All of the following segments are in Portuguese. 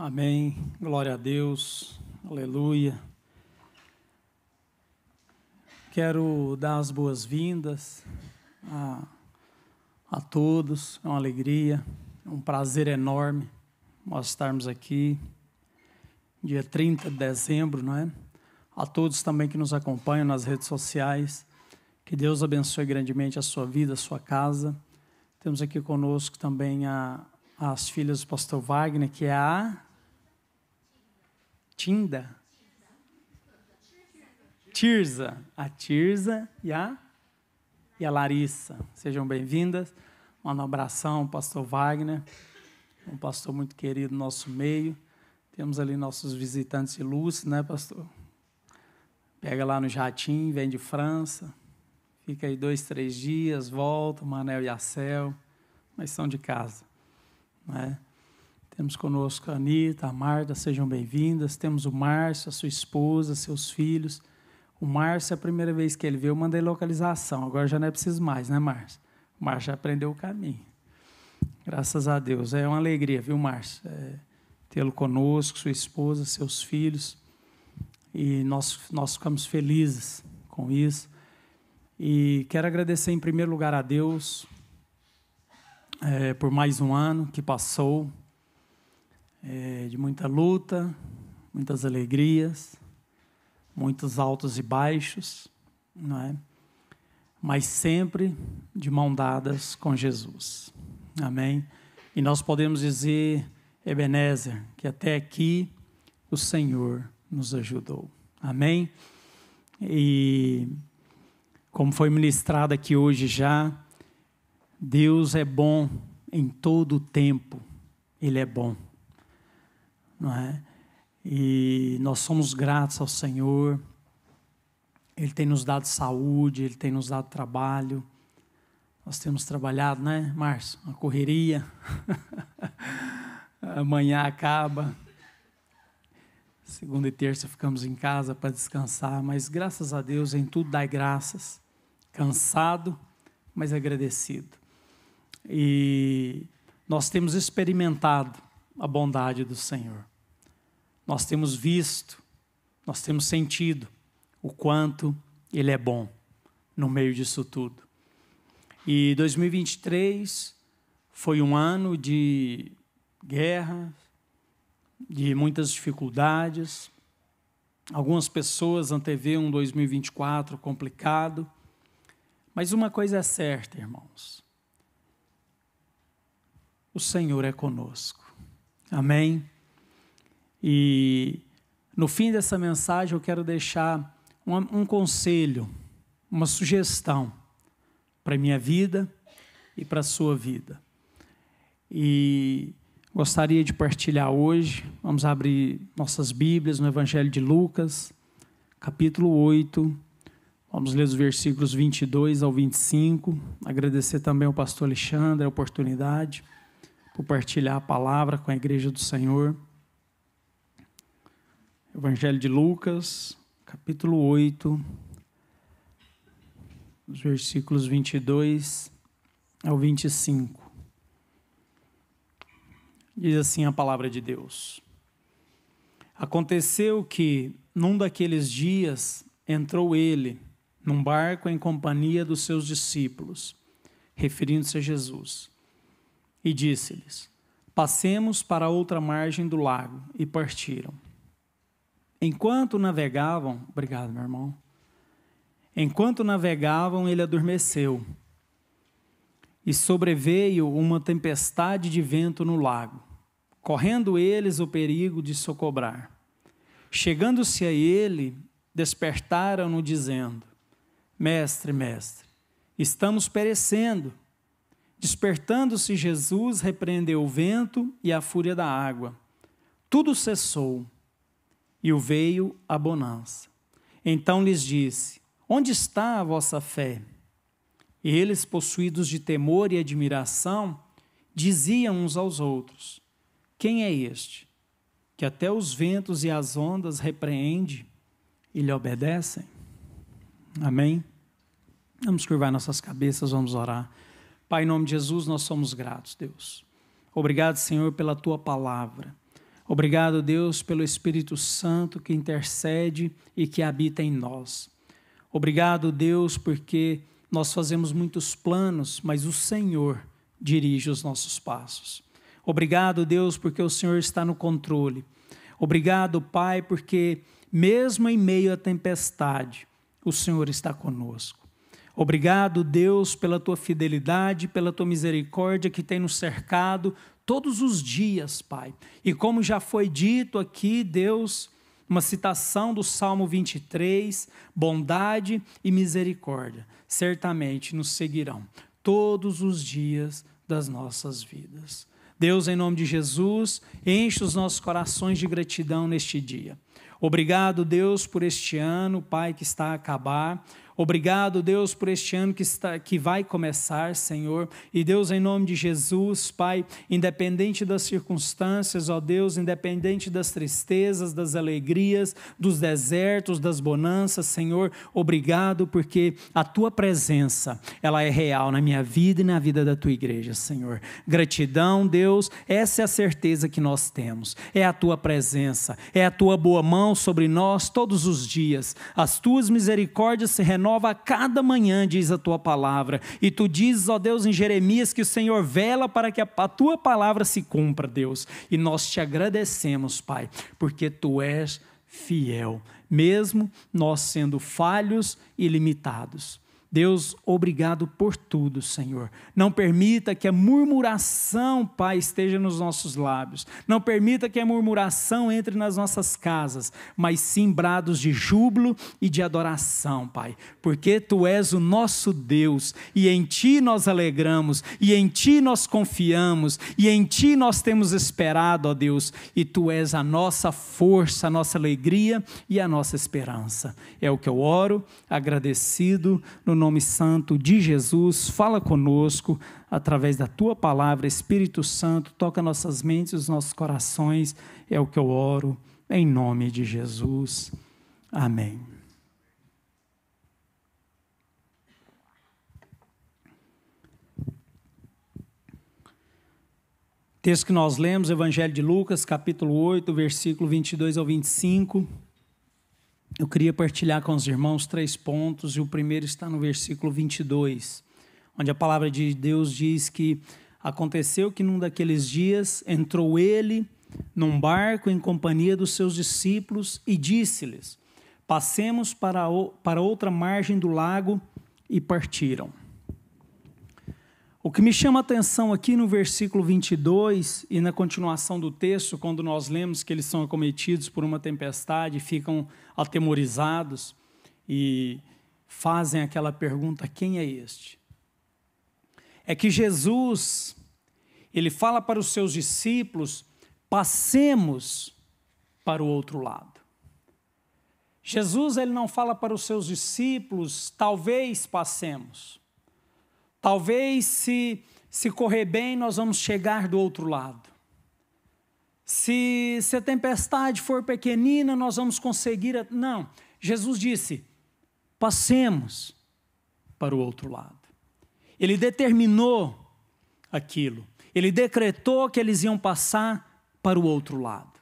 Amém. Glória a Deus. Aleluia. Quero dar as boas-vindas a todos. É uma alegria, é um prazer enorme nós estarmos aqui, dia 30 de dezembro, não é? A todos também que nos acompanham nas redes sociais. Que Deus abençoe grandemente a sua vida, a sua casa. Temos aqui conosco também as filhas do pastor Wagner, que é a Tirza e a Larissa. Sejam bem-vindas. Manda um abração, pastor Wagner, um pastor muito querido no nosso meio. Temos ali nossos visitantes ilustres, né, pastor? Pega lá no jatinho, vem de França, fica aí 2, 3 dias, volta, o Manel e a Cel, mas são de casa, não é? Temos conosco a Anitta, a Marta, sejam bem-vindas. Temos o Márcio, a sua esposa, seus filhos. O Márcio, a primeira vez que ele veio, eu mandei localização. Agora já não é preciso mais, né, Márcio? O Márcio já aprendeu o caminho. Graças a Deus. É uma alegria, viu, Márcio? Tê-lo conosco, sua esposa, seus filhos. E nós ficamos felizes com isso. E quero agradecer, em primeiro lugar, a Deus por mais um ano que passou. De muita luta, muitas alegrias, muitos altos e baixos, não é? Mas sempre de mão dadas com Jesus. Amém? E nós podemos dizer, Ebenezer, que até aqui o Senhor nos ajudou. Amém? E como foi ministrado aqui hoje já, Deus é bom em todo o tempo. Ele é bom. Não é? E nós somos gratos ao Senhor. Ele tem nos dado saúde, Ele tem nos dado trabalho. Nós temos trabalhado, né, Márcio? Uma correria. Amanhã acaba. Segunda e terça ficamos em casa para descansar, mas graças a Deus em tudo dai graças. Cansado, mas agradecido. E nós temos experimentado a bondade do Senhor. Nós temos visto, nós temos sentido o quanto Ele é bom no meio disso tudo. E 2023 foi um ano de guerra, de muitas dificuldades. Algumas pessoas anteveem um 2024 complicado. Mas uma coisa é certa, irmãos. O Senhor é conosco. Amém? E no fim dessa mensagem eu quero deixar um conselho, uma sugestão para a minha vida e para a sua vida. E gostaria de partilhar hoje, vamos abrir nossas Bíblias no Evangelho de Lucas, capítulo 8, vamos ler os versículos 22 ao 25, agradecer também ao pastor Alexandre a oportunidade por partilhar a palavra com a igreja do Senhor. Evangelho de Lucas, capítulo 8, os versículos 22 ao 25. Diz assim a palavra de Deus. Aconteceu que, num daqueles dias, entrou ele num barco em companhia dos seus discípulos, referindo-se a Jesus, e disse-lhes: passemos para a outra margem do lago, e partiram. Enquanto navegavam, obrigado, meu irmão. Enquanto navegavam, ele adormeceu. E sobreveio uma tempestade de vento no lago, correndo eles o perigo de socobrar. Chegando-se a ele, despertaram-no dizendo: Mestre, mestre, estamos perecendo. Despertando-se Jesus, repreendeu o vento e a fúria da água. Tudo cessou. E o veio a bonança. Então lhes disse: onde está a vossa fé? E eles, possuídos de temor e admiração, diziam uns aos outros: quem é este, que até os ventos e as ondas repreende e lhe obedecem? Amém? Vamos curvar nossas cabeças, vamos orar. Pai, em nome de Jesus, nós somos gratos, Deus. Obrigado, Senhor, pela Tua palavra. Obrigado, Deus, pelo Espírito Santo que intercede e que habita em nós. Obrigado, Deus, porque nós fazemos muitos planos, mas o Senhor dirige os nossos passos. Obrigado, Deus, porque o Senhor está no controle. Obrigado, Pai, porque mesmo em meio à tempestade, o Senhor está conosco. Obrigado, Deus, pela tua fidelidade, pela tua misericórdia que tem nos cercado todos os dias, Pai. E como já foi dito aqui, Deus, uma citação do Salmo 23, bondade e misericórdia certamente nos seguirão todos os dias das nossas vidas. Deus, em nome de Jesus, enche os nossos corações de gratidão neste dia. Obrigado, Deus, por este ano, Pai, que está a acabar. Obrigado, Deus, por este ano que vai começar, Senhor. E Deus, em nome de Jesus, Pai, independente das circunstâncias, ó Deus, independente das tristezas, das alegrias, dos desertos, das bonanças, Senhor, obrigado porque a Tua presença, ela é real na minha vida e na vida da Tua igreja, Senhor. Gratidão, Deus, essa é a certeza que nós temos. É a Tua presença, é a Tua boa mão sobre nós todos os dias. As Tuas misericórdias se renovam a cada manhã, diz a tua palavra, e tu dizes, ó Deus, em Jeremias, que o Senhor vela para que a tua palavra se cumpra, Deus, e nós te agradecemos, Pai, porque tu és fiel, mesmo nós sendo falhos e limitados. Deus, obrigado por tudo, Senhor. Não permita que a murmuração, Pai, esteja nos nossos lábios. Não permita que a murmuração entre nas nossas casas, mas sim brados de júbilo e de adoração, Pai. Porque Tu és o nosso Deus e em Ti nós alegramos e em Ti nós confiamos e em Ti nós temos esperado, ó Deus. E Tu és a nossa força, a nossa alegria e a nossa esperança. É o que eu oro, agradecido no nome santo de Jesus. Fala conosco através da Tua palavra, Espírito Santo, toca nossas mentes e os nossos corações, é o que eu oro, em nome de Jesus. Amém. Texto que nós lemos, Evangelho de Lucas, capítulo 8, versículo 22 ao 25. Eu queria partilhar com os irmãos 3 pontos, e o primeiro está no versículo 22, onde a palavra de Deus diz que aconteceu que num daqueles dias entrou ele num barco em companhia dos seus discípulos e disse-lhes, passemos para outra margem do lago, e partiram. O que me chama a atenção aqui no versículo 22 e na continuação do texto, quando nós lemos que eles são acometidos por uma tempestade, ficam atemorizados e fazem aquela pergunta, quem é este? É que Jesus, ele fala para os seus discípulos, passemos para o outro lado. Jesus, ele não fala para os seus discípulos, talvez passemos. Talvez, se correr bem, nós vamos chegar do outro lado. Se a tempestade for pequenina, nós vamos conseguir... Não, Jesus disse, passemos para o outro lado. Ele determinou aquilo. Ele decretou que eles iam passar para o outro lado.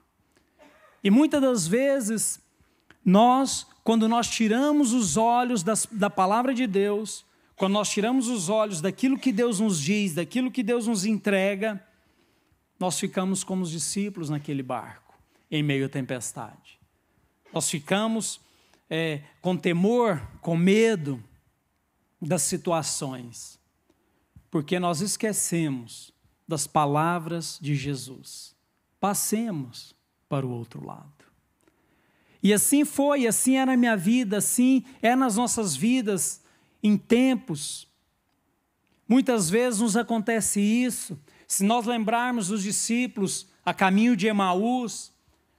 E muitas das vezes, quando nós tiramos os olhos da palavra de Deus... Quando nós tiramos os olhos daquilo que Deus nos diz, daquilo que Deus nos entrega, nós ficamos como os discípulos naquele barco, em meio à tempestade. Nós ficamos com temor, com medo das situações, porque nós esquecemos das palavras de Jesus. Passemos para o outro lado. E assim foi, assim é na minha vida, assim é nas nossas vidas. Em tempos, muitas vezes nos acontece isso. Se nós lembrarmos dos discípulos a caminho de Emaús,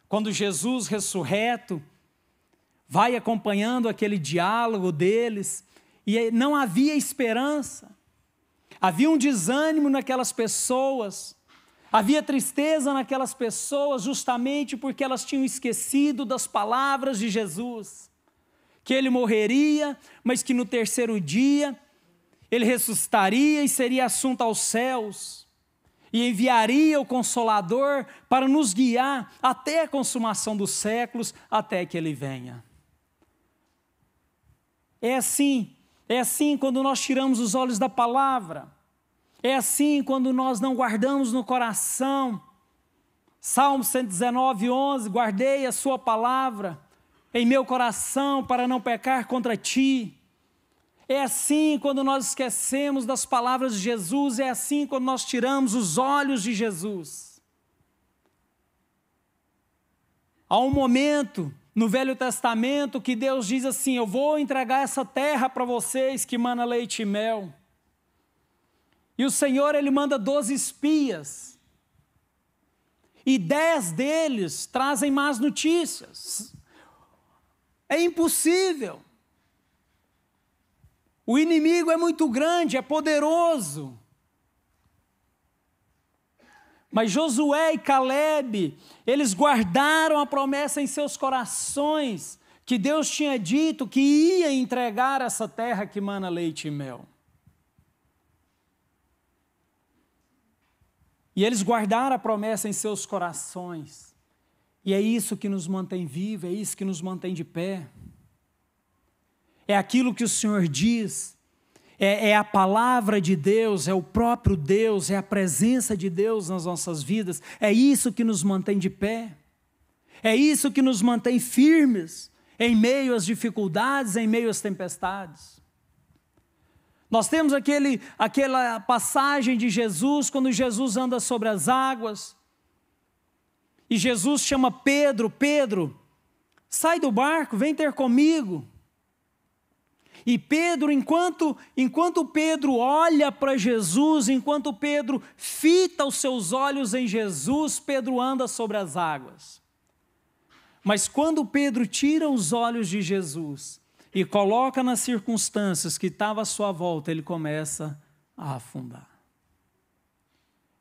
quando Jesus ressurreto vai acompanhando aquele diálogo deles, e não havia esperança, havia um desânimo naquelas pessoas, havia tristeza naquelas pessoas, justamente porque elas tinham esquecido das palavras de Jesus. Que ele morreria, mas que no terceiro dia ele ressuscitaria e seria assunto aos céus. e enviaria o Consolador para nos guiar até a consumação dos séculos, até que Ele venha. É assim quando nós tiramos os olhos da palavra, é assim quando nós não guardamos no coração. Salmo 119, 11, guardei a sua palavra em meu coração para não pecar contra ti. É assim quando nós esquecemos das palavras de Jesus, é assim quando nós tiramos os olhos de Jesus. Há um momento no Velho Testamento que Deus diz assim: eu vou entregar essa terra para vocês que mana leite e mel. E o Senhor, Ele manda 12 espias. E 10 deles trazem más notícias. É impossível. O inimigo é muito grande, é poderoso. Mas Josué e Caleb, eles guardaram a promessa em seus corações, que Deus tinha dito que ia entregar essa terra que mana leite e mel. E eles guardaram a promessa em seus corações. E é isso que nos mantém vivos, é isso que nos mantém de pé. É aquilo que o Senhor diz, é a palavra de Deus, é o próprio Deus, é a presença de Deus nas nossas vidas. É isso que nos mantém de pé. É isso que nos mantém firmes em meio às dificuldades, em meio às tempestades. Nós temos aquela passagem de Jesus, quando Jesus anda sobre as águas, e Jesus chama Pedro: Pedro, sai do barco, vem ter comigo. E Pedro, enquanto Pedro olha para Jesus, enquanto Pedro fita os seus olhos em Jesus, Pedro anda sobre as águas. Mas quando Pedro tira os olhos de Jesus e coloca nas circunstâncias que estavam à sua volta, ele começa a afundar.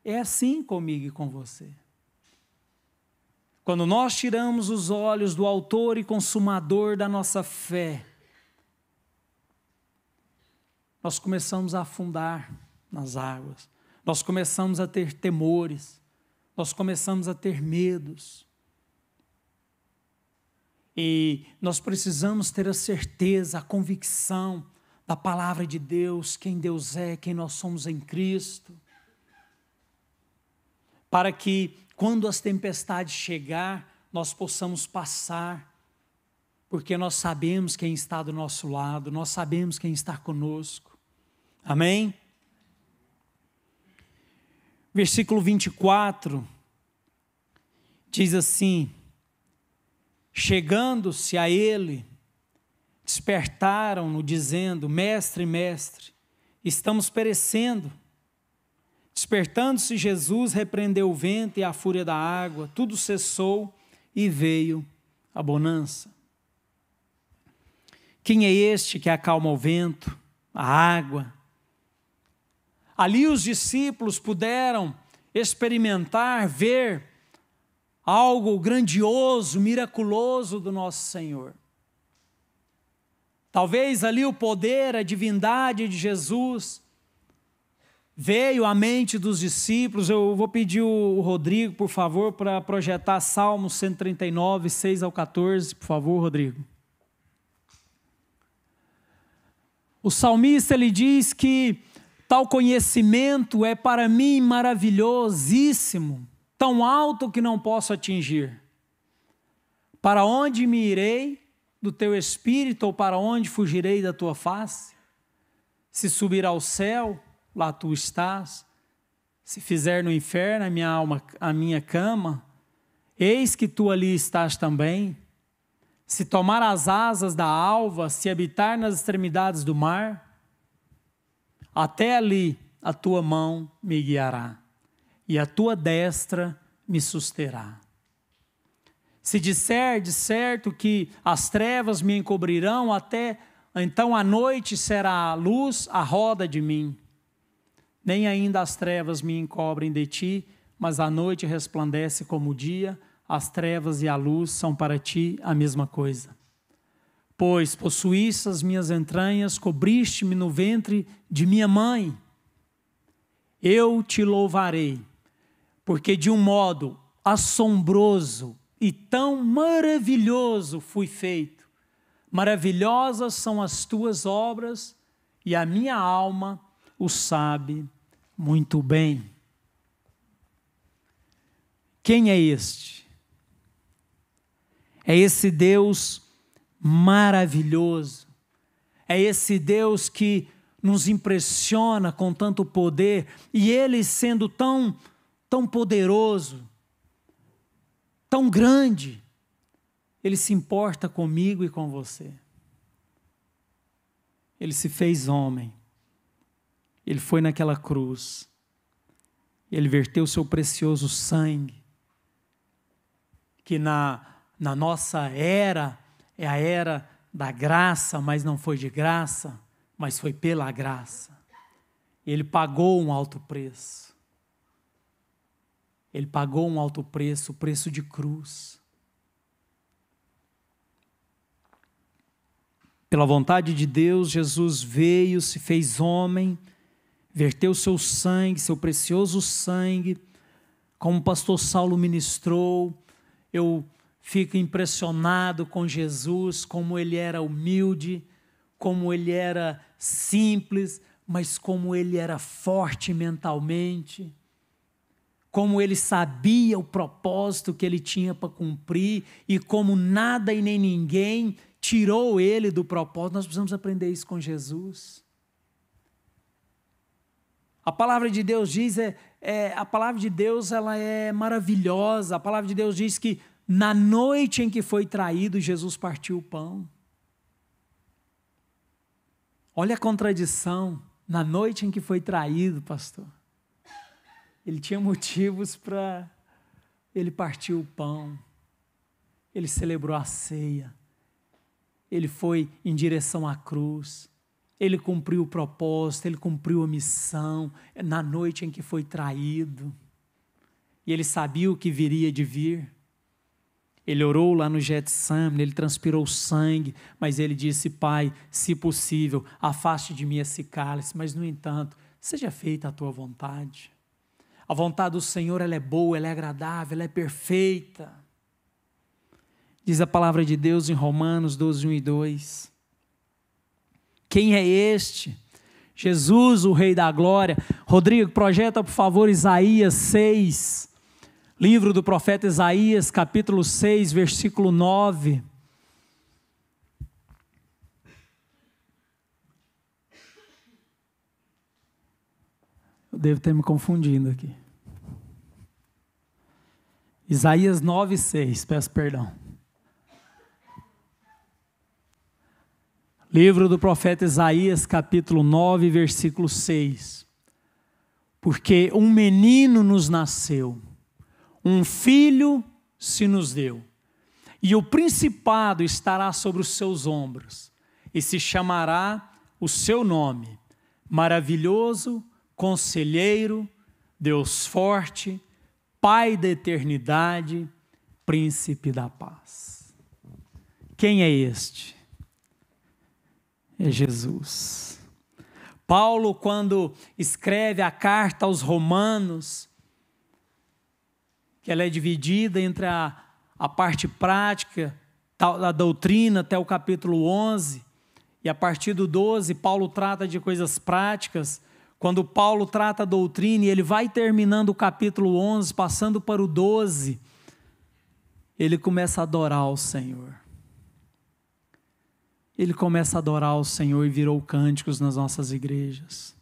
É assim comigo e com você. Quando nós tiramos os olhos do autor e consumador da nossa fé, nós começamos a afundar nas águas, nós começamos a ter temores, nós começamos a ter medos. E nós precisamos ter a certeza, a convicção da palavra de Deus, quem Deus é, quem nós somos em Cristo, para que quando as tempestades chegar, nós possamos passar, porque nós sabemos quem está do nosso lado, nós sabemos quem está conosco. Amém? Versículo 24, diz assim: chegando-se a ele, despertaram-no, dizendo: Mestre, mestre, estamos perecendo. Despertando-se Jesus, repreendeu o vento e a fúria da água, tudo cessou e veio a bonança. Quem é este que acalma o vento, a água? Ali os discípulos puderam experimentar, ver algo grandioso, miraculoso do nosso Senhor. Talvez ali o poder, a divindade de Jesus veio à mente dos discípulos. Eu vou pedir o Rodrigo, por favor, para projetar Salmo 139, 6 ao 14, por favor, Rodrigo. O salmista, ele diz que tal conhecimento é para mim maravilhosíssimo, tão alto que não posso atingir. Para onde me irei do teu espírito, ou para onde fugirei da tua face? Se subir ao céu, lá tu estás. Se fizer no inferno a minha cama, eis que tu ali estás também. Se tomar as asas da alva, se habitar nas extremidades do mar, até ali a tua mão me guiará, e a tua destra me susterá. Se disser de certo que as trevas me encobrirão, até então a noite será a luz à roda de mim. Nem ainda as trevas me encobrem de ti, mas a noite resplandece como o dia, as trevas e a luz são para ti a mesma coisa. Pois possuíste as minhas entranhas, cobriste-me no ventre de minha mãe. Eu te louvarei, porque de um modo assombroso e tão maravilhoso fui feito. Maravilhosas são as tuas obras, e a minha alma o sabe muito bem. Quem é este? É esse Deus maravilhoso. É esse Deus que nos impressiona com tanto poder, e Ele sendo tão poderoso, tão grande, Ele se importa comigo e com você. Ele se fez homem. Ele foi naquela cruz. Ele verteu o seu precioso sangue, que na nossa era, é a era da graça, mas não foi de graça, mas foi pela graça. Ele pagou um alto preço. Ele pagou um alto preço, o preço de cruz. Pela vontade de Deus, Jesus veio, se fez homem, verteu seu sangue, seu precioso sangue, como o pastor Saulo ministrou. Eu fico impressionado com Jesus, como ele era humilde, como ele era simples, mas como ele era forte mentalmente, como ele sabia o propósito que ele tinha para cumprir, e como nada e nem ninguém tirou ele do propósito. Nós precisamos aprender isso com Jesus. A palavra de Deus diz, a palavra de Deus ela é maravilhosa. A palavra de Deus diz que na noite em que foi traído, Jesus partiu o pão. Olha a contradição. Na noite em que foi traído, pastor, ele tinha motivos para ele partir o pão. Ele celebrou a ceia. Ele foi em direção à cruz. Ele cumpriu o propósito, ele cumpriu a missão na noite em que foi traído. E ele sabia o que viria de vir. Ele orou lá no Getsemane, ele transpirou sangue, mas ele disse: Pai, se possível, afaste de mim esse cálice, mas no entanto, seja feita a tua vontade. A vontade do Senhor, ela é boa, ela é agradável, ela é perfeita. Diz a palavra de Deus em Romanos 12, 1 e 2. Quem é este? Jesus, o Rei da Glória. Rodrigo, projeta por favor Isaías 6, livro do profeta Isaías, capítulo 6, versículo 9. Eu devo ter me confundindo aqui. Isaías 9, 6, peço perdão. Livro do profeta Isaías, capítulo 9, versículo 6. Porque um menino nos nasceu, um filho se nos deu, e o principado estará sobre os seus ombros, e se chamará o seu nome, Maravilhoso, Conselheiro, Deus Forte, Pai da Eternidade, Príncipe da Paz. Quem é este? É Jesus. Paulo, quando escreve a carta aos Romanos, que ela é dividida entre a parte prática da doutrina até o capítulo 11, e a partir do 12, Paulo trata de coisas práticas. Quando Paulo trata a doutrina, e ele vai terminando o capítulo 11, passando para o 12, ele começa a adorar o Senhor. Ele começa a adorar o Senhor e virou cânticos nas nossas igrejas,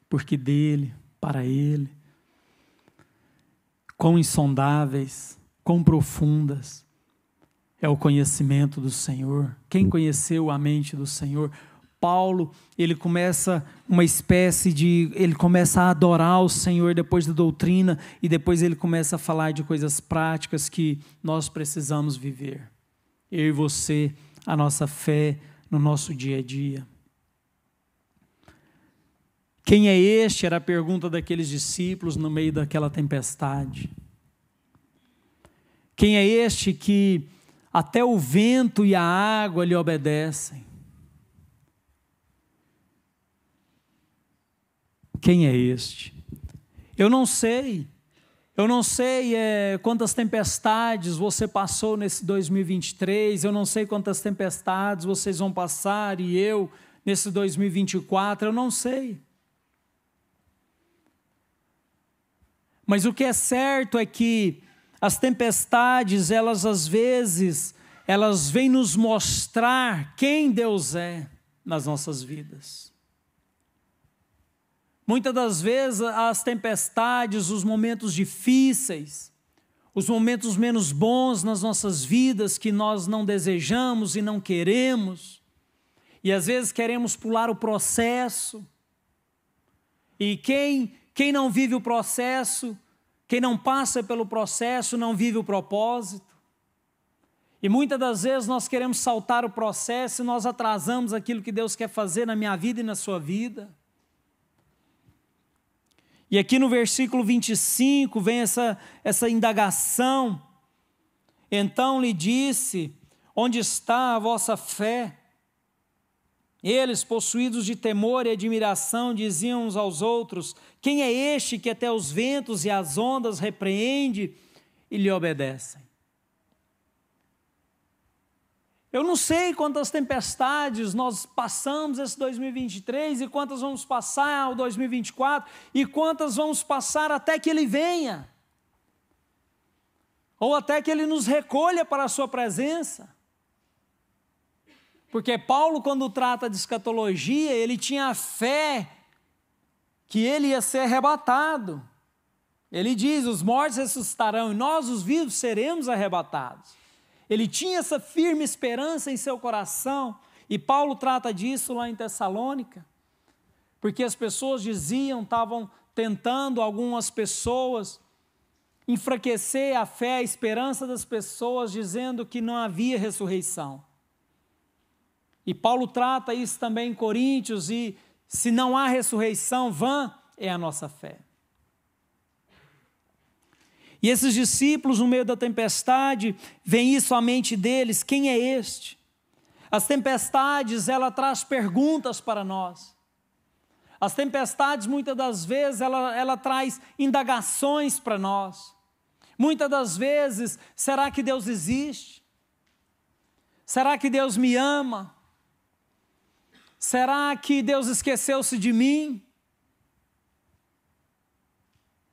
porque dele, para ele, quão insondáveis, quão profundas é o conhecimento do Senhor. Quem conheceu a mente do Senhor? Paulo, ele começa ele começa a adorar o Senhor depois da doutrina, e depois ele começa a falar de coisas práticas que nós precisamos viver. Eu e você, a nossa fé no nosso dia a dia. Quem é este? Era a pergunta daqueles discípulos no meio daquela tempestade. Quem é este que até o vento e a água lhe obedecem? Quem é este? Eu não sei. Eu não sei quantas tempestades você passou nesse 2023, eu não sei quantas tempestades vocês vão passar e eu nesse 2024, eu não sei. Mas o que é certo é que as tempestades, elas às vezes, elas vêm nos mostrar quem Deus é nas nossas vidas. Muitas das vezes as tempestades, os momentos difíceis, os momentos menos bons nas nossas vidas que nós não desejamos e não queremos, e às vezes queremos pular o processo, e quem não vive o processo, quem não passa pelo processo não vive o propósito. E muitas das vezes nós queremos saltar o processo e nós atrasamos aquilo que Deus quer fazer na minha vida e na sua vida. E aqui no versículo 25 vem essa indagação. Então lhe disse: onde está a vossa fé? Eles, possuídos de temor e admiração, diziam uns aos outros: quem é este que até os ventos e as ondas repreende e lhe obedecem? Eu não sei quantas tempestades nós passamos esse 2023 e quantas vamos passar o 2024 e quantas vamos passar até que Ele venha, ou até que Ele nos recolha para a sua presença. Porque Paulo, quando trata de escatologia, ele tinha a fé que ele ia ser arrebatado. Ele diz: os mortos ressuscitarão e nós, os vivos, seremos arrebatados. Ele tinha essa firme esperança em seu coração, e Paulo trata disso lá em Tessalônica, porque as pessoas estavam tentando, algumas pessoas, enfraquecer a fé, a esperança das pessoas, dizendo que não havia ressurreição. E Paulo trata isso também em Coríntios, e se não há ressurreição, vã é a nossa fé. E esses discípulos, no meio da tempestade, vem isso à mente deles: quem é este? As tempestades, ela traz perguntas para nós. As tempestades, muitas das vezes, ela traz indagações para nós. Muitas das vezes, será que Deus existe? Será que Deus me ama? Será que Deus esqueceu-se de mim?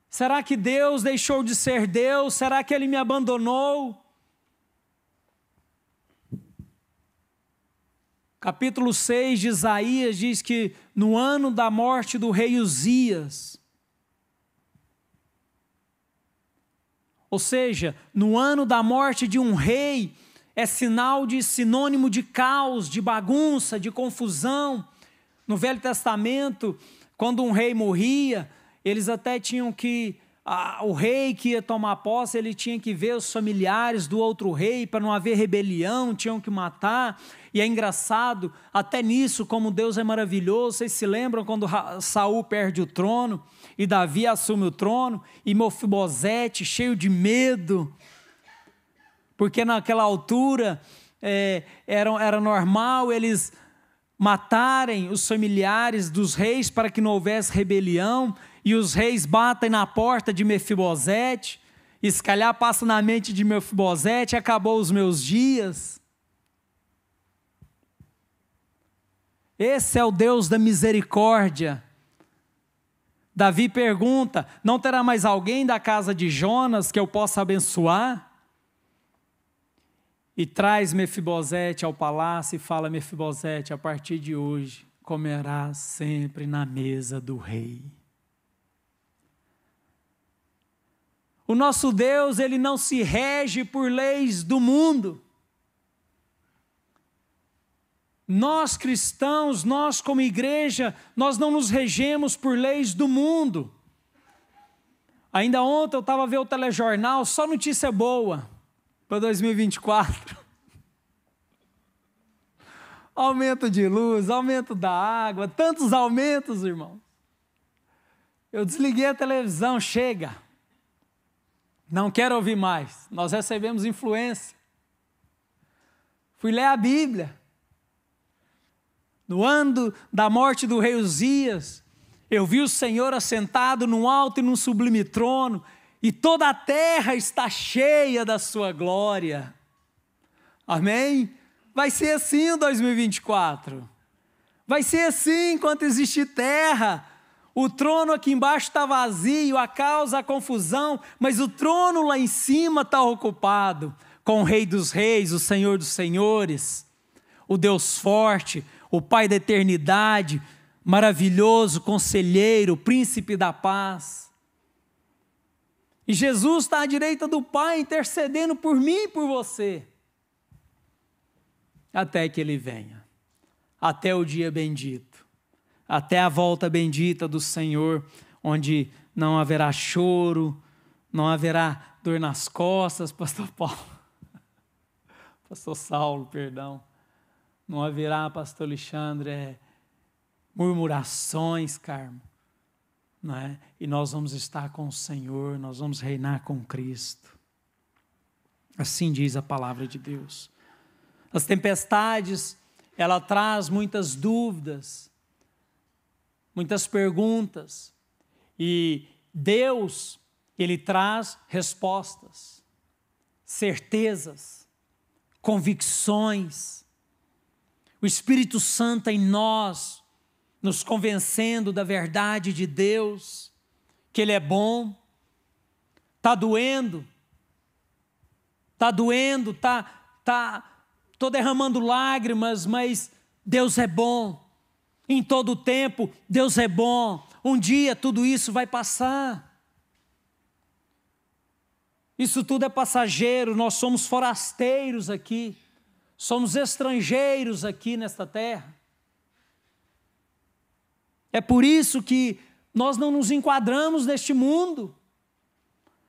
Será que Deus deixou de ser Deus? Será que Ele me abandonou? Capítulo 6 de Isaías diz que no ano da morte do rei Uzias, ou seja, no ano da morte de um rei, é sinônimo de caos, de bagunça, de confusão. No Velho Testamento, quando um rei morria, eles até tinham que, o rei que ia tomar posse, ele tinha que ver os familiares do outro rei, para não haver rebelião, tinham que matar. E é engraçado, até nisso, como Deus é maravilhoso. Vocês se lembram quando Saul perde o trono, e Davi assume o trono, e Mefibosete, cheio de medo, porque naquela altura era normal eles matarem os familiares dos reis para que não houvesse rebelião, e os reis batem na porta de Mefibosete, e se calhar passa na mente de Mefibosete: acabou os meus dias. Esse é o Deus da misericórdia. Davi pergunta: não terá mais alguém da casa de Jonas que eu possa abençoar? E traz Mefibosete ao palácio e fala: Mefibosete, a partir de hoje comerás sempre na mesa do rei. O nosso Deus, Ele não se rege por leis do mundo. Nós cristãos, nós como igreja, nós não nos regemos por leis do mundo. Ainda ontem eu estava vendo o telejornal, só notícia boa para 2024. Aumento de luz, aumento da água, tantos aumentos, irmão. Eu desliguei a televisão, chega. Não quero ouvir mais. Nós recebemos influência. Fui ler a Bíblia. No ano da morte do rei Uzias, eu vi o Senhor assentado num alto e num sublime trono, e toda a terra está cheia da sua glória. Amém? Vai ser assim em 2024. Vai ser assim enquanto existir terra. O trono aqui embaixo está vazio, a causa, a confusão, mas o trono lá em cima está ocupado com o Rei dos Reis, o Senhor dos Senhores, o Deus forte, o Pai da eternidade, maravilhoso, conselheiro, príncipe da paz. E Jesus está à direita do Pai, intercedendo por mim e por você, até que Ele venha, até o dia bendito, até a volta bendita do Senhor, onde não haverá choro, não haverá dor nas costas, pastor Saulo, perdão, não haverá, pastor Alexandre, murmurações, Carmo, não é? E nós vamos estar com o Senhor, nós vamos reinar com Cristo. Assim diz a palavra de Deus. As tempestades, ela traz muitas dúvidas, muitas perguntas, e Deus, Ele traz respostas, certezas, convicções. O Espírito Santo em nós, nos convencendo da verdade de Deus, que Ele é bom. Está doendo, estou derramando lágrimas, mas Deus é bom. Em todo o tempo, Deus é bom. Um dia tudo isso vai passar. Isso tudo é passageiro, nós somos forasteiros aqui, somos estrangeiros aqui nesta terra. É por isso que nós não nos enquadramos neste mundo.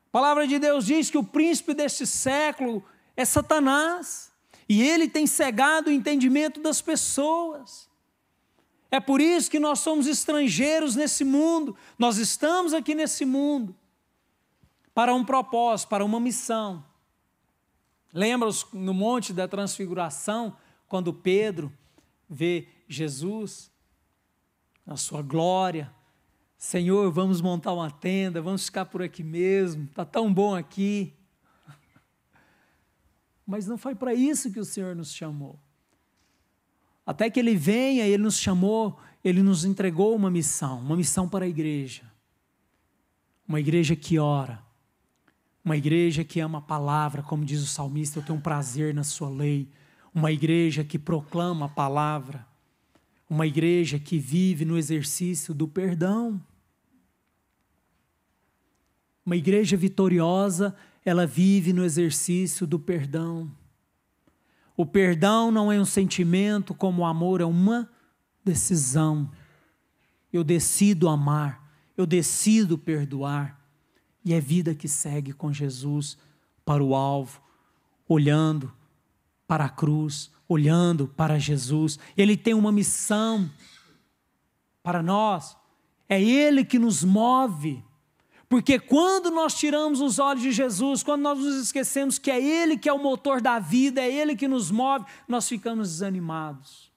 A palavra de Deus diz que o príncipe deste século é Satanás, e ele tem cegado o entendimento das pessoas. É por isso que nós somos estrangeiros nesse mundo. Nós estamos aqui nesse mundo para um propósito, para uma missão. Lembra no Monte da Transfiguração, quando Pedro vê Jesus na sua glória? Senhor, vamos montar uma tenda, vamos ficar por aqui mesmo, está tão bom aqui. Mas não foi para isso que o Senhor nos chamou. Até que Ele venha, Ele nos chamou, Ele nos entregou uma missão para a igreja. Uma igreja que ora, uma igreja que ama a palavra, como diz o salmista, eu tenho um prazer na sua lei. Uma igreja que proclama a palavra, uma igreja que vive no exercício do perdão. Uma igreja vitoriosa, ela vive no exercício do perdão. O perdão não é um sentimento, como o amor é uma decisão. Eu decido amar, eu decido perdoar. E é vida que segue com Jesus para o alvo, olhando para a cruz, olhando para Jesus. Ele tem uma missão para nós. É Ele que nos move. Porque quando nós tiramos os olhos de Jesus, quando nós nos esquecemos que é Ele que é o motor da vida, é Ele que nos move, nós ficamos desanimados.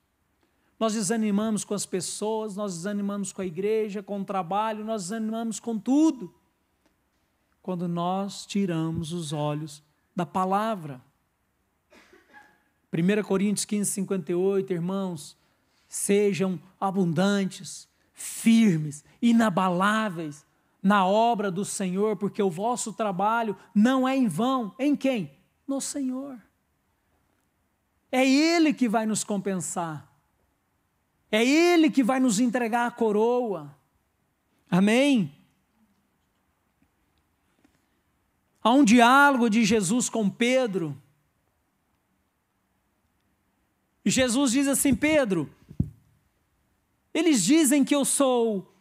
Nós desanimamos com as pessoas, nós desanimamos com a igreja, com o trabalho, nós desanimamos com tudo. Quando nós tiramos os olhos da palavra. 1 Coríntios 15, 58, irmãos, sejam abundantes, firmes, inabaláveis na obra do Senhor, porque o vosso trabalho não é em vão. Em quem? No Senhor. É Ele que vai nos compensar. É Ele que vai nos entregar a coroa. Amém? Há um diálogo de Jesus com Pedro. E Jesus diz assim: Pedro, eles dizem que eu sou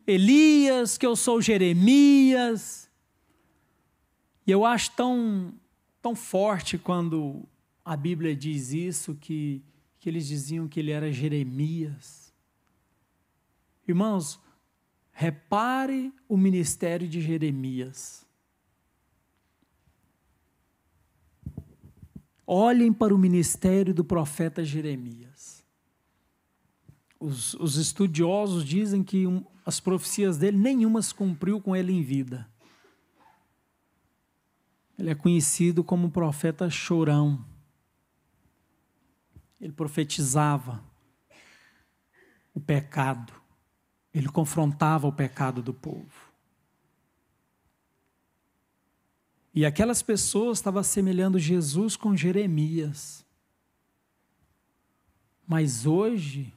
Elias, que eu sou Jeremias. E eu acho tão forte quando a Bíblia diz isso, que eles diziam que ele era Jeremias. Irmãos, repare o ministério de Jeremias. Olhem para o ministério do profeta Jeremias. Os estudiosos dizem que as profecias dele, nenhuma se cumpriu com ele em vida. Ele é conhecido como o profeta chorão. Ele profetizava o pecado. Ele confrontava o pecado do povo. E aquelas pessoas estavam assemelhando Jesus com Jeremias. Mas hoje,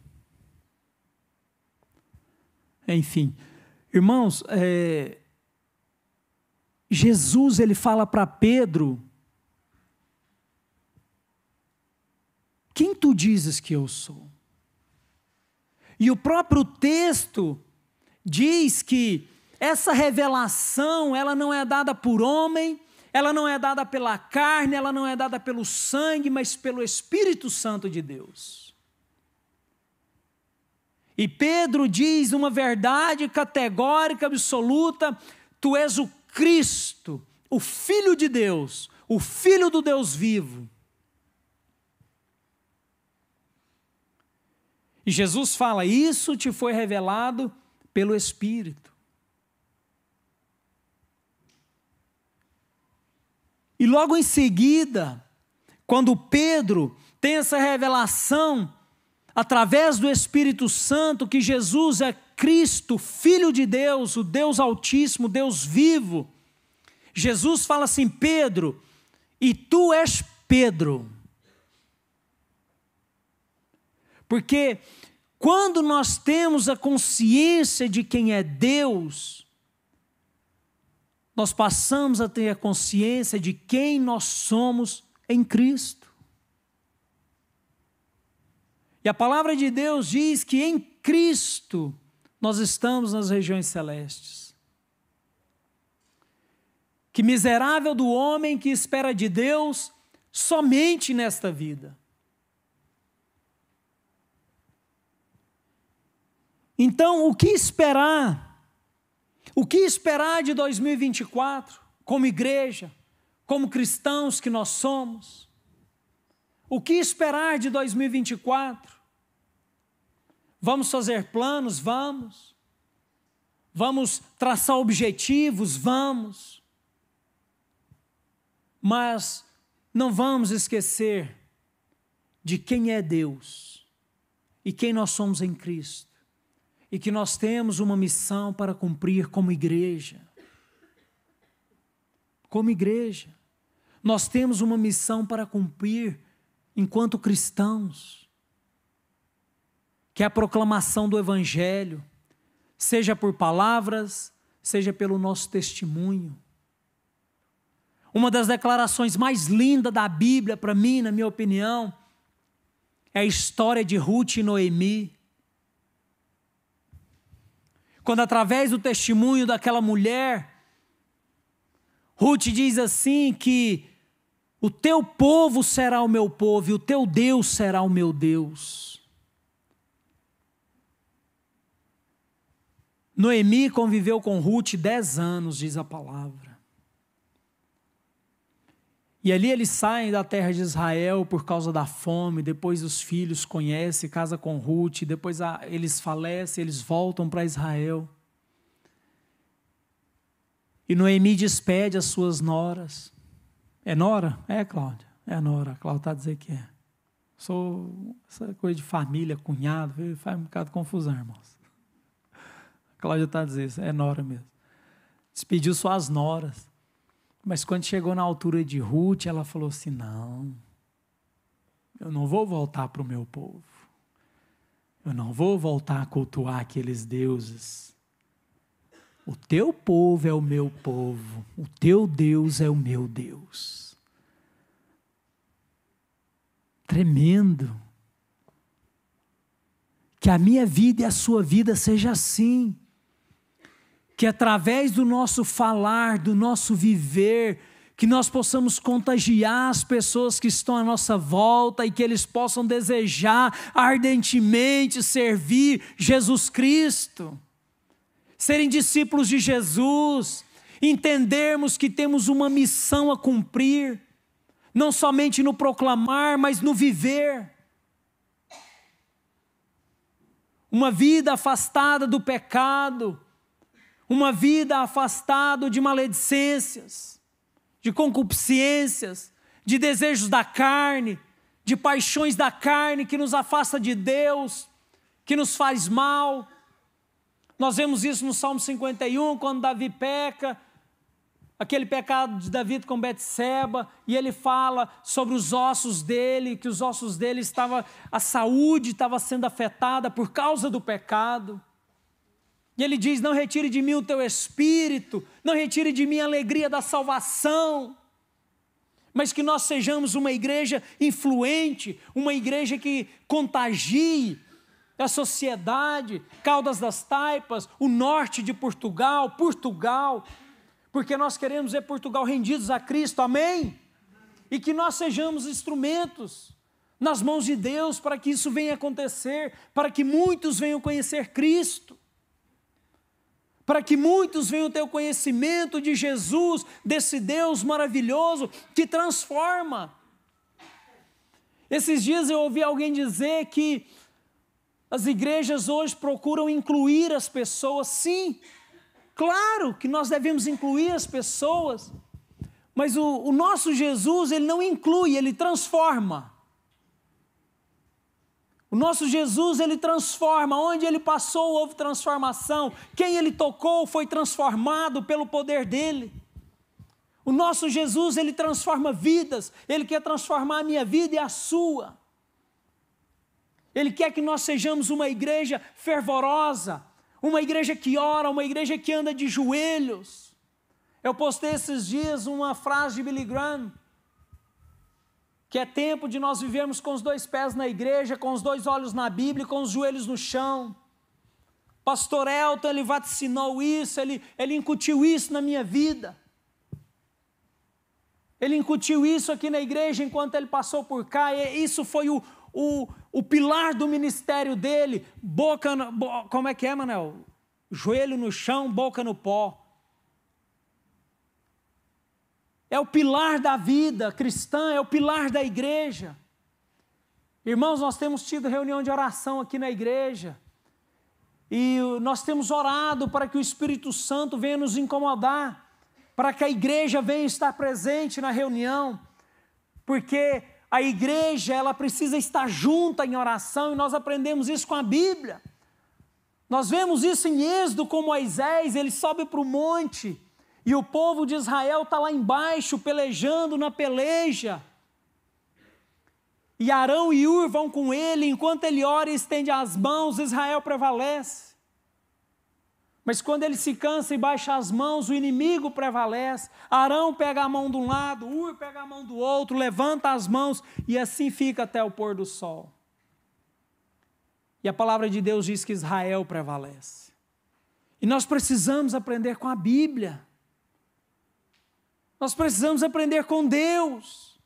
enfim, irmãos, Jesus ele fala para Pedro: quem tu dizes que eu sou? E o próprio texto diz que essa revelação, ela não é dada por homem, ela não é dada pela carne, ela não é dada pelo sangue, mas pelo Espírito Santo de Deus. E Pedro diz uma verdade categórica, absoluta: tu és o Cristo, o Filho de Deus, o Filho do Deus vivo. E Jesus fala: isso te foi revelado pelo Espírito. E logo em seguida, quando Pedro tem essa revelação, através do Espírito Santo, que Jesus é Cristo, Filho de Deus, o Deus Altíssimo, Deus vivo, Jesus fala assim: Pedro, e tu és Pedro. Porque quando nós temos a consciência de quem é Deus, nós passamos a ter a consciência de quem nós somos em Cristo. E a palavra de Deus diz que em Cristo nós estamos nas regiões celestes. Que miserável do homem que espera de Deus somente nesta vida. Então, o que esperar? O que esperar de 2024, como igreja, como cristãos que nós somos? O que esperar de 2024? Vamos fazer planos? Vamos. Vamos traçar objetivos? Vamos. Mas não vamos esquecer de quem é Deus e quem nós somos em Cristo. E que nós temos uma missão para cumprir como igreja. Como igreja. Nós temos uma missão para cumprir enquanto cristãos. Que é a proclamação do Evangelho. Seja por palavras, seja pelo nosso testemunho. Uma das declarações mais lindas da Bíblia, para mim, na minha opinião, é a história de Ruth e Noemi. Quando através do testemunho daquela mulher, Ruth diz assim que o teu povo será o meu povo e o teu Deus será o meu Deus. Noemi conviveu com Ruth 10 anos, diz a palavra. E ali eles saem da terra de Israel por causa da fome, depois os filhos conhecem, casa com Ruth, depois eles falecem, eles voltam para Israel. E Noemi despede as suas noras. É nora? É, Cláudia. É nora. A Cláudia está dizendo que é. Essa coisa de família, cunhado, faz um bocado de confusão, irmãos. A Cláudia está dizendo isso, é nora mesmo. Despediu suas noras. Mas quando chegou na altura de Ruth, ela falou assim: não, eu não vou voltar para o meu povo. Eu não vou voltar a cultuar aqueles deuses. O teu povo é o meu povo. O teu Deus é o meu Deus. Tremendo. Que a minha vida e a sua vida seja assim. Que através do nosso falar, do nosso viver, que nós possamos contagiar as pessoas que estão à nossa volta e que eles possam desejar ardentemente servir Jesus Cristo, serem discípulos de Jesus, entendermos que temos uma missão a cumprir, não somente no proclamar, mas no viver. Uma vida afastada do pecado, uma vida afastada de maledicências, de concupiscências, de desejos da carne, de paixões da carne que nos afasta de Deus, que nos faz mal. Nós vemos isso no Salmo 51, quando Davi peca, aquele pecado de Davi com Betseba, e ele fala sobre os ossos dele, que os ossos dele a saúde estava sendo afetada por causa do pecado. E ele diz: não retire de mim o teu espírito, não retire de mim a alegria da salvação, mas que nós sejamos uma igreja influente, uma igreja que contagie a sociedade, Caldas das Taipas, o norte de Portugal, porque nós queremos ver Portugal rendidos a Cristo, amém? E que nós sejamos instrumentos nas mãos de Deus para que isso venha acontecer, para que muitos venham conhecer Cristo, para que muitos venham ter o conhecimento de Jesus, desse Deus maravilhoso que transforma. Esses dias eu ouvi alguém dizer que as igrejas hoje procuram incluir as pessoas. Sim, claro que nós devemos incluir as pessoas, mas o nosso Jesus, ele não inclui, ele transforma. O nosso Jesus, ele transforma. Onde ele passou, houve transformação. Quem ele tocou foi transformado pelo poder dele. O nosso Jesus, ele transforma vidas. Ele quer transformar a minha vida e a sua. Ele quer que nós sejamos uma igreja fervorosa, uma igreja que ora, uma igreja que anda de joelhos. Eu postei esses dias uma frase de Billy Graham, que é tempo de nós vivermos com os 2 pés na igreja, com os 2 olhos na Bíblia, com os joelhos no chão. Pastor Elton, ele vaticinou isso, ele incutiu isso na minha vida. Ele incutiu isso aqui na igreja enquanto ele passou por cá, e isso foi o pilar do ministério dele. Como é que é, Manel? Joelho no chão, boca no pó. É o pilar da vida cristã, é o pilar da igreja. Irmãos, nós temos tido reunião de oração aqui na igreja, e nós temos orado para que o Espírito Santo venha nos incomodar, para que a igreja venha estar presente na reunião, porque a igreja, ela precisa estar junta em oração, e nós aprendemos isso com a Bíblia. Nós vemos isso em Êxodo com Moisés. Ele sobe para o monte, e o povo de Israel está lá embaixo, pelejando na peleja. E Arão e Hur vão com ele, enquanto ele ora e estende as mãos, Israel prevalece. Mas quando ele se cansa e baixa as mãos, o inimigo prevalece. Arão pega a mão de um lado, Hur pega a mão do outro, levanta as mãos, e assim fica até o pôr do sol. E a palavra de Deus diz que Israel prevalece. E nós precisamos aprender com a Bíblia. Nós precisamos aprender com Deus.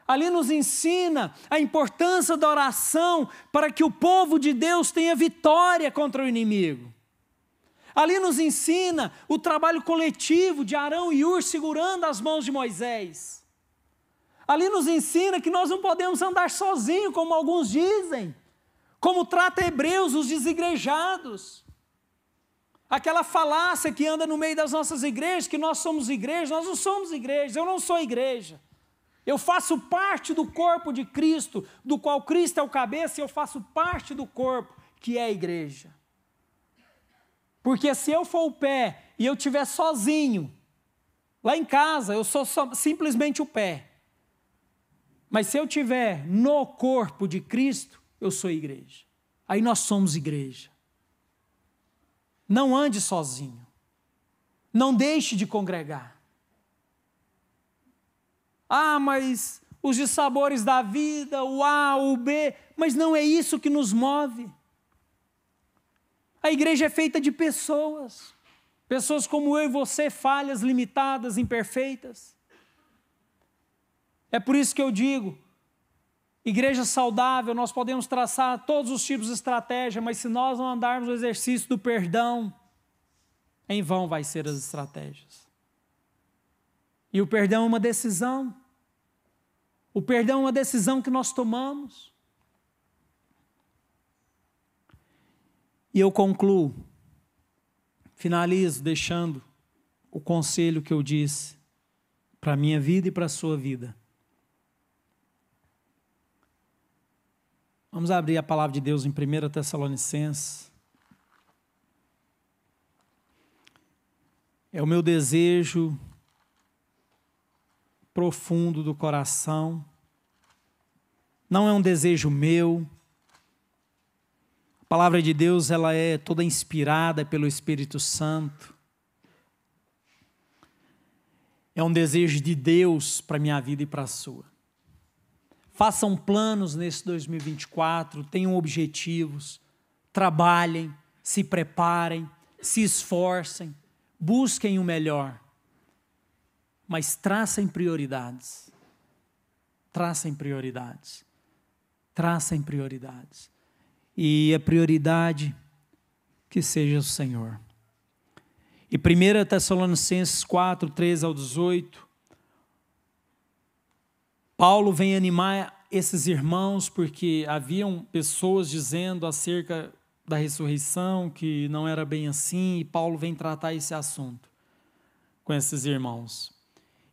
Ali nos ensina a importância da oração para que o povo de Deus tenha vitória contra o inimigo. Ali nos ensina o trabalho coletivo de Arão e Hur segurando as mãos de Moisés. Ali nos ensina que nós não podemos andar sozinhos, como alguns dizem, como trata Hebreus os desigrejados. Aquela falácia que anda no meio das nossas igrejas, que nós somos igreja. Nós não somos igreja, eu não sou igreja. Eu faço parte do corpo de Cristo, do qual Cristo é o cabeça, e eu faço parte do corpo, que é a igreja. Porque se eu for o pé e eu estiver sozinho, lá em casa, eu sou simplesmente o pé. Mas se eu estiver no corpo de Cristo, eu sou igreja. Aí nós somos igreja. Não ande sozinho. Não deixe de congregar. Ah, mas os dissabores da vida, o A, o B, mas não é isso que nos move. A igreja é feita de pessoas. Pessoas como eu e você, falhas, limitadas, imperfeitas. É por isso que eu digo, igreja saudável, nós podemos traçar todos os tipos de estratégia, mas se nós não andarmos no exercício do perdão, em vão vai ser as estratégias. E o perdão é uma decisão. O perdão é uma decisão que nós tomamos. E eu concluo, finalizo deixando o conselho que eu disse para a minha vida e para a sua vida. Vamos abrir a palavra de Deus em 1 Tessalonicenses. É o meu desejo profundo do coração. Não é um desejo meu. A palavra de Deus, ela é toda inspirada pelo Espírito Santo. É um desejo de Deus para a minha vida e para a sua. Façam planos nesse 2024, tenham objetivos, trabalhem, se preparem, se esforcem, busquem o melhor, mas tracem prioridades. Tracem prioridades. Tracem prioridades. E a prioridade que seja o Senhor. E 1 Tessalonicenses 4, 13 ao 18, Paulo vem animar esses irmãos porque haviam pessoas dizendo acerca da ressurreição que não era bem assim, e Paulo vem tratar esse assunto com esses irmãos.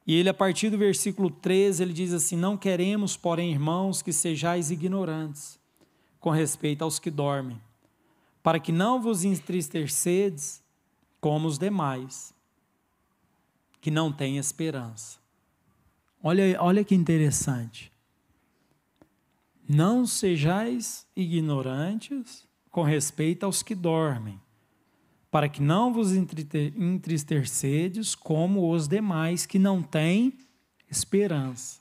E ele, a partir do versículo 13, ele diz assim: não queremos, porém, irmãos, que sejais ignorantes com respeito aos que dormem, para que não vos entristecedes como os demais, que não têm esperança. Olha que interessante. Não sejais ignorantes com respeito aos que dormem, para que não vos entristecedes como os demais que não têm esperança.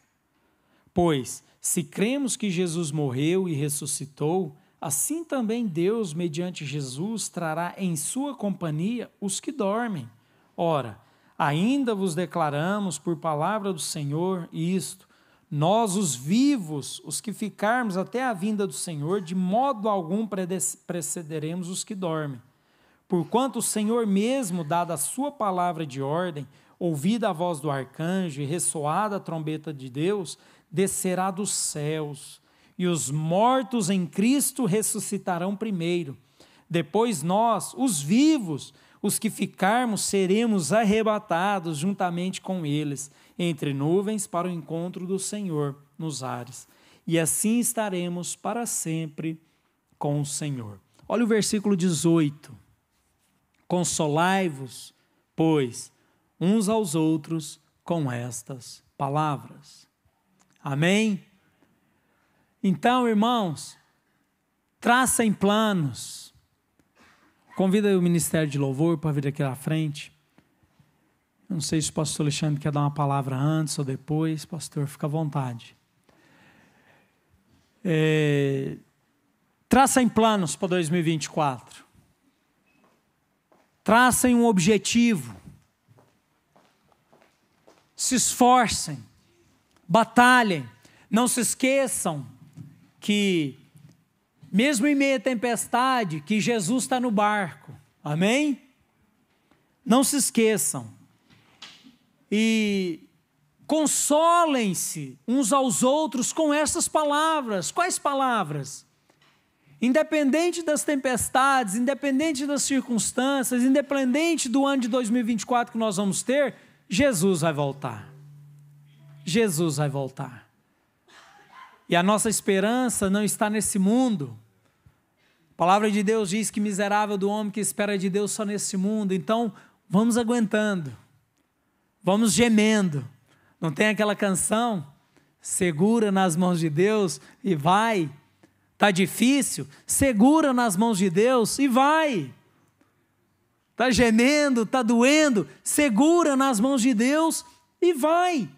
Pois, se cremos que Jesus morreu e ressuscitou, assim também Deus, mediante Jesus, trará em sua companhia os que dormem. Ora, ainda vos declaramos por palavra do Senhor isto: nós, os vivos, os que ficarmos até a vinda do Senhor, de modo algum precederemos os que dormem. Porquanto o Senhor mesmo, dada a sua palavra de ordem, ouvida a voz do arcanjo e ressoada a trombeta de Deus, descerá dos céus, e os mortos em Cristo ressuscitarão primeiro. Depois nós, os vivos, os que ficarmos, seremos arrebatados juntamente com eles, entre nuvens para o encontro do Senhor nos ares. E assim estaremos para sempre com o Senhor. Olha o versículo 18. Consolai-vos, pois, uns aos outros com estas palavras. Amém? Então, irmãos, tracem planos. Convida o Ministério de Louvor para vir aqui à frente. Eu não sei se o pastor Alexandre quer dar uma palavra antes ou depois. Pastor, fica à vontade. Tracem planos para 2024. Tracem um objetivo. Se esforcem. Batalhem. Não se esqueçam que, mesmo em meio à tempestade, que Jesus está no barco. Amém? Não se esqueçam. E consolem-se uns aos outros com essas palavras. Quais palavras? Independente das tempestades, independente das circunstâncias, independente do ano de 2024 que nós vamos ter, Jesus vai voltar. Jesus vai voltar. E a nossa esperança não está nesse mundo. A palavra de Deus diz que miserável do homem que espera de Deus só nesse mundo. Então, vamos aguentando. Vamos gemendo. Não tem aquela canção? Segura nas mãos de Deus e vai. Está difícil? Segura nas mãos de Deus e vai. Está gemendo, está doendo? Segura nas mãos de Deus e vai.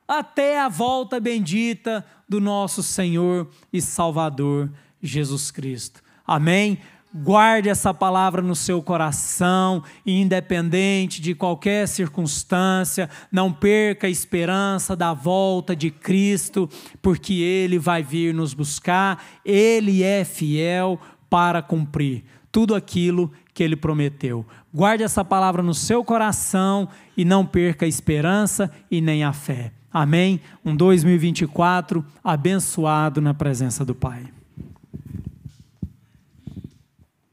Até a volta bendita do nosso Senhor e Salvador Jesus Cristo. Amém? Guarde essa palavra no seu coração, e independente de qualquer circunstância, não perca a esperança da volta de Cristo, porque Ele vai vir nos buscar, Ele é fiel para cumprir tudo aquilo que Ele prometeu. Guarde essa palavra no seu coração e não perca a esperança e nem a fé. Amém? Um 2024 abençoado na presença do Pai.